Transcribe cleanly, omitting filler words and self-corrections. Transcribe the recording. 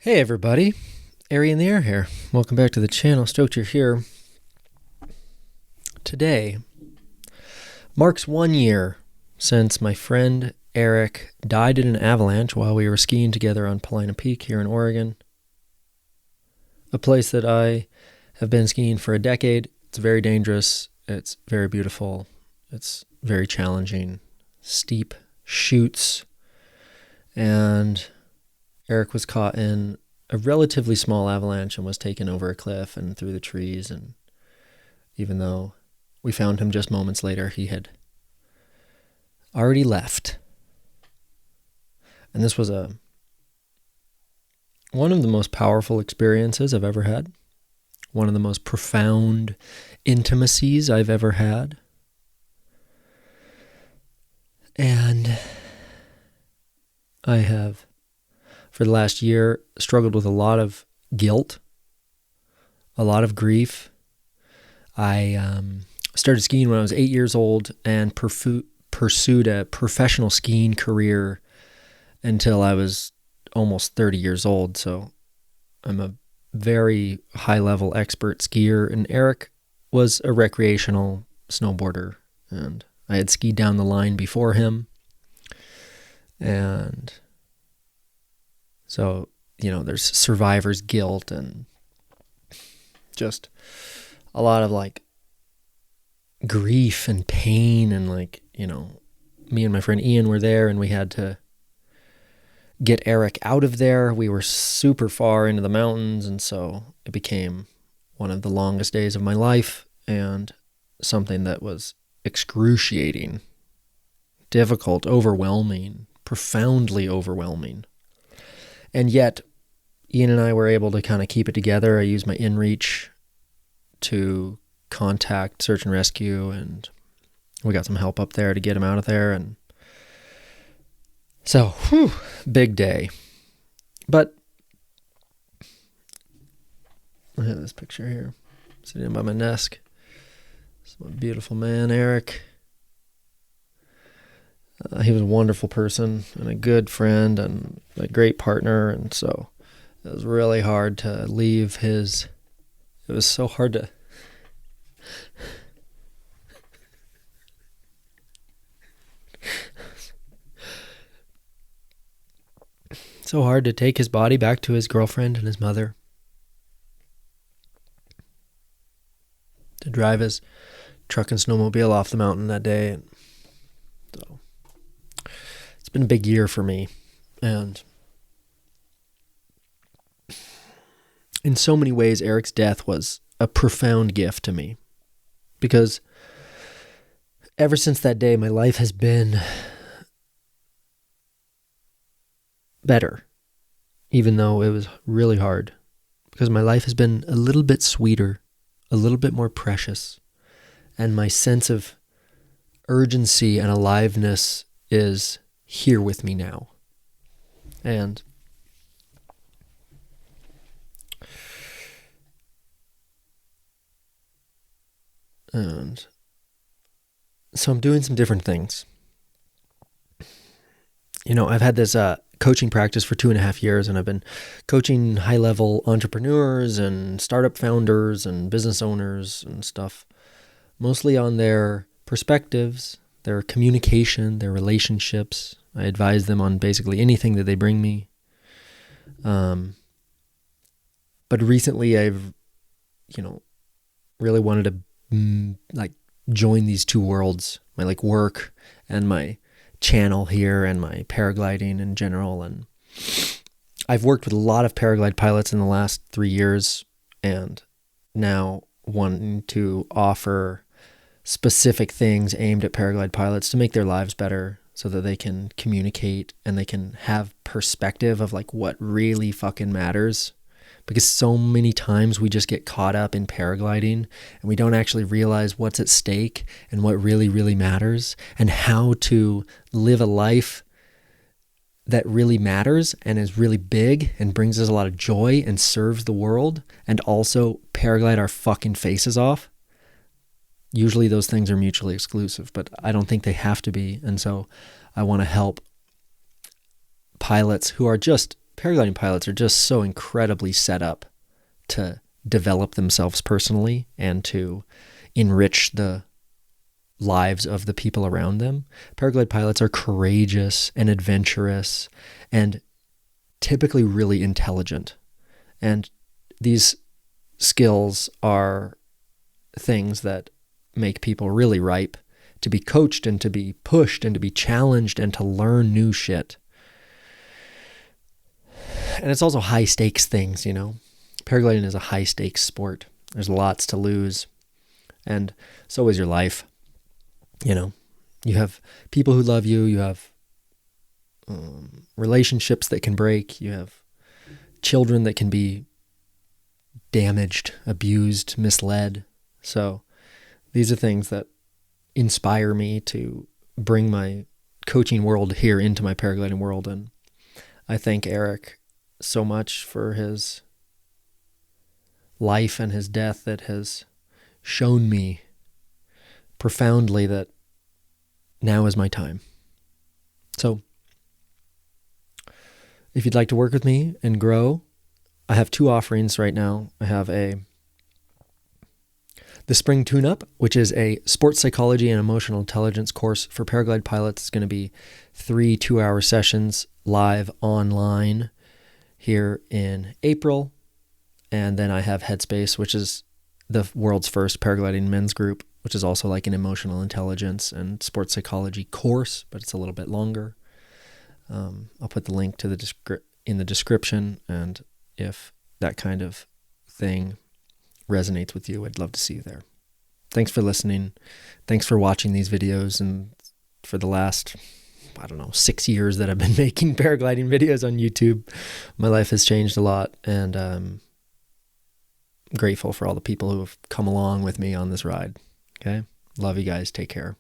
Hey everybody, Erik in the air here. Welcome back to the channel. Stoked you're here. Today marks 1 year since my friend Erik died in an avalanche while we were skiing together on Colima Peak here in Oregon. A place that I have been skiing for a decade. It's very dangerous. It's very beautiful. It's very challenging. Steep chutes. And Erik was caught in a relatively small avalanche and was taken over a cliff and through the trees. And even though we found him just moments later, he had already left. And this was one of the most powerful experiences I've ever had. One of the most profound intimacies I've ever had. And I have, for the last year, struggled with a lot of guilt, a lot of grief. I started skiing when I was 8 years old and pursued a professional skiing career until I was almost 30 years old. So I'm a very high-level expert skier, and Erik was a recreational snowboarder, and I had skied down the line before him. And so, there's survivor's guilt and just a lot of grief and pain. And me and my friend Ian were there, and we had to get Erik out of there. We were super far into the mountains, and so it became one of the longest days of my life and something that was excruciating, difficult, overwhelming, profoundly overwhelming. And yet, Ian and I were able to kind of keep it together. I used my InReach to contact search and rescue, and we got some help up there to get him out of there. And so, big day. But I have this picture here, sitting by my desk. This is my beautiful man, Erik. He was a wonderful person and a good friend and a great partner, and so it was really hard to leave his. It was so hard to. So hard to take his body back to his girlfriend and his mother. To drive his truck and snowmobile off the mountain that day. So it's been a big year for me, and in so many ways, Erik's death was a profound gift to me, because ever since that day, my life has been better, even though it was really hard, because my life has been a little bit sweeter, a little bit more precious, and my sense of urgency and aliveness is here with me now. And so I'm doing some different things. I've had this coaching practice for 2.5 years, and I've been coaching high-level entrepreneurs and startup founders and business owners and stuff, mostly on their perspectives, their communication, their relationships. I advise them on basically anything that they bring me. But recently I've, really wanted to join these two worlds, my work and my channel here and my paragliding in general. And I've worked with a lot of paraglide pilots in the last 3 years, and now wanting to offer specific things aimed at paraglide pilots to make their lives better so that they can communicate and they can have perspective of what really fucking matters. Because so many times we just get caught up in paragliding and we don't actually realize what's at stake and what really, really matters, and how to live a life that really matters and is really big and brings us a lot of joy and serves the world, and also paraglide our fucking faces off. Usually those things are mutually exclusive, but I don't think they have to be. And so I want to help pilots who are just paragliding pilots are just so incredibly set up to develop themselves personally and to enrich the lives of the people around them. Paraglide pilots are courageous and adventurous and typically really intelligent. And these skills are things that make people really ripe to be coached and to be pushed and to be challenged and to learn new shit. And it's also high stakes things, Paragliding is a high stakes sport. There's lots to lose. And so is your life. You have people who love you. You have relationships that can break. You have children that can be damaged, abused, misled. So these are things that inspire me to bring my coaching world here into my paragliding world. And I thank Erik so much for his life and his death that has shown me profoundly that now is my time. So if you'd like to work with me and grow, I have 2 offerings right now. I have the Spring Tune-Up, which is a sports psychology and emotional intelligence course for paraglide pilots. It's going to be 3 2-hour sessions live online here in April. And then I have Headspace, which is the world's first paragliding men's group, which is also like an emotional intelligence and sports psychology course, but it's a little bit longer. I'll put the link to in the description, and if that kind of thing resonates with you, I'd love to see you there. Thanks for listening. Thanks for watching these videos, and for the last, 6 years that I've been making paragliding videos on YouTube, my life has changed a lot, and I'm grateful for all the people who have come along with me on this ride. Okay? Love you guys. Take care.